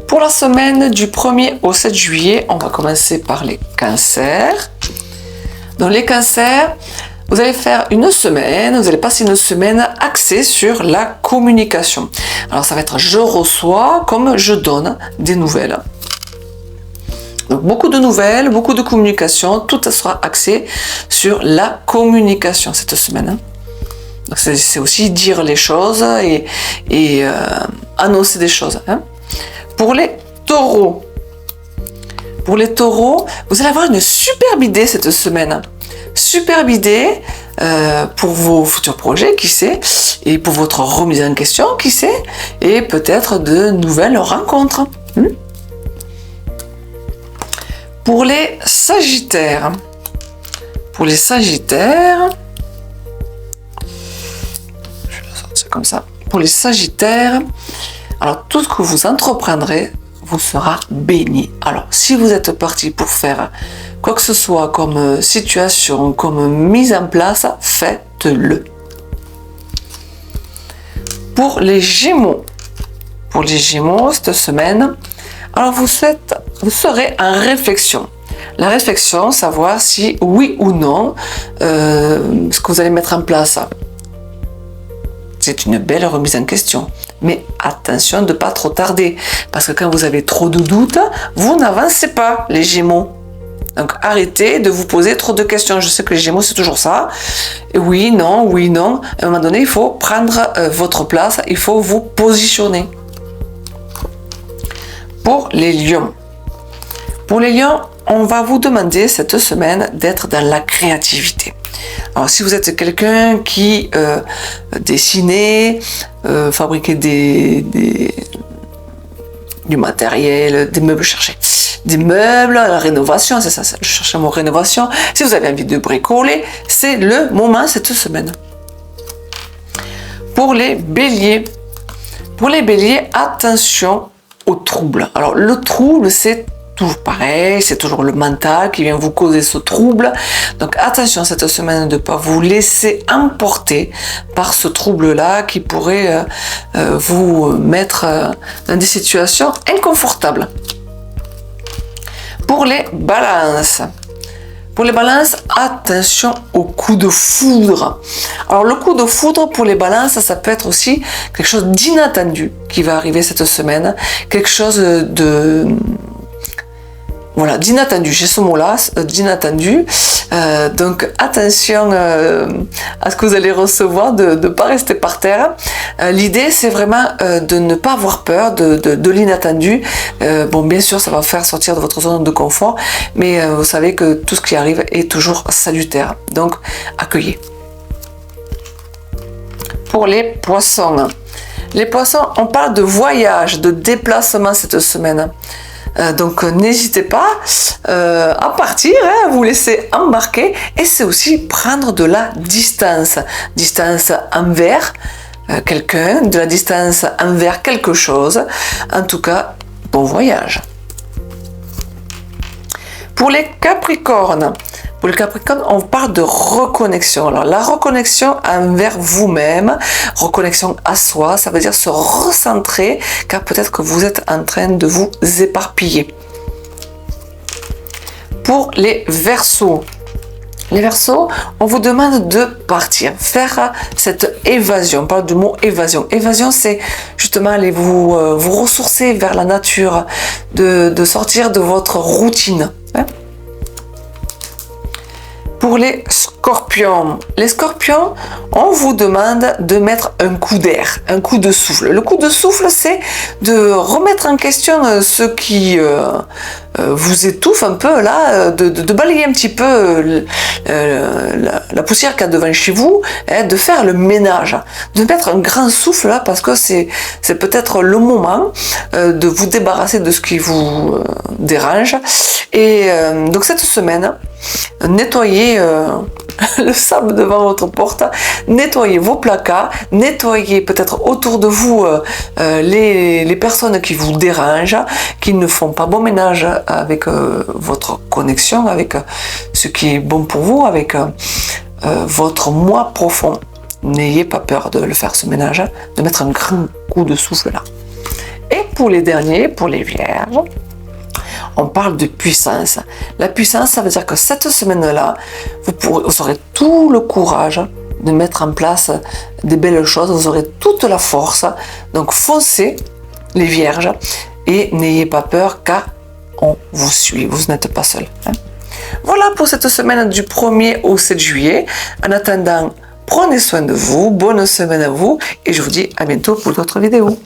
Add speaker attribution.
Speaker 1: Pour la semaine du 1er au 7 juillet, on va commencer par les cancers. Dans les cancers, vous allez faire une semaine, vous allez passer une semaine axée sur la communication. Alors ça va être je reçois comme je donne des nouvelles. Donc beaucoup de nouvelles, beaucoup de communication, tout sera axé sur la communication cette semaine. Donc c'est aussi dire les choses et annoncer des choses. Pour les taureaux, vous allez avoir une superbe idée cette semaine. Superbe idée pour vos futurs projets, qui sait, et pour votre remise en question, qui sait, et peut-être de nouvelles rencontres. Pour les sagittaires, je vais la sortir comme ça. Pour les sagittaires, alors tout ce que vous entreprendrez vous sera béni. Alors si vous êtes parti pour faire quoi que ce soit comme situation, comme mise en place, faites-le. Pour les Gémeaux, cette semaine, alors vous serez en réflexion. La réflexion, savoir si oui ou non ce que vous allez mettre en place. C'est une belle remise en question. Mais attention de ne pas trop tarder. Parce que quand vous avez trop de doutes, vous n'avancez pas, les Gémeaux. Donc arrêtez de vous poser trop de questions. Je sais que les Gémeaux, c'est toujours ça. Oui, non. À un moment donné, il faut prendre votre place. Il faut vous positionner. Pour les lions. On va vous demander cette semaine d'être dans la créativité. Alors si vous êtes quelqu'un qui dessinait, fabriquait du matériel, des meubles, la rénovation, c'est ça, je cherchais le mot rénovation. Si vous avez envie de bricoler, c'est le moment cette semaine. Pour les béliers, attention au trouble. Alors le trouble, c'est toujours pareil, c'est toujours le mental qui vient vous causer ce trouble. Donc attention cette semaine de ne pas vous laisser emporter par ce trouble-là qui pourrait vous mettre dans des situations inconfortables. Pour les balances, attention au coup de foudre. Alors le coup de foudre pour les balances, ça peut être aussi quelque chose d'inattendu qui va arriver cette semaine, quelque chose d'inattendu, j'ai ce mot-là, d'inattendu. Donc attention à ce que vous allez recevoir, de ne pas rester par terre. L'idée, c'est vraiment de ne pas avoir peur de l'inattendu. Bien sûr, ça va faire sortir de votre zone de confort, mais vous savez que tout ce qui arrive est toujours salutaire. Donc, accueillez. Pour les poissons. On parle de voyage, de déplacement cette semaine. Donc n'hésitez pas à partir, à vous laisser embarquer, et c'est aussi prendre de la distance envers quelqu'un, de la distance envers quelque chose. En tout cas, bon voyage. Pour les Capricornes, on parle de reconnexion. Alors, la reconnexion envers vous-même, reconnexion à soi, ça veut dire se recentrer, car peut-être que vous êtes en train de vous éparpiller. Pour les Verseaux, on vous demande de partir, faire cette évasion. On parle du mot évasion. Évasion, c'est justement aller vous ressourcer vers la nature, de sortir de votre routine. Pour les Scorpions, on vous demande de mettre un coup d'air, un coup de souffle. Le coup de souffle, c'est de remettre en question ce qui vous étouffe un peu là, de balayer un petit peu la poussière qu'il y a devant chez vous, de faire le ménage, de mettre un grand souffle là, parce que c'est peut-être le moment de vous débarrasser de ce qui vous dérange. Et donc cette semaine, nettoyez le sable devant votre porte, nettoyez vos placards, nettoyez peut-être autour de vous les personnes qui vous dérangent, qui ne font pas bon ménage avec votre connexion, avec ce qui est bon pour vous, avec votre moi profond. N'ayez pas peur de le faire, ce ménage, de mettre un grand coup de souffle là. Et pour les derniers, pour les vierges, on parle de puissance. La puissance, ça veut dire que cette semaine-là, vous aurez tout le courage de mettre en place des belles choses, vous aurez toute la force. Donc foncez, les vierges, et n'ayez pas peur car on vous suit, vous n'êtes pas seul. Voilà pour cette semaine du 1er au 7 juillet. En attendant, prenez soin de vous, bonne semaine à vous, et je vous dis à bientôt pour d'autres vidéos.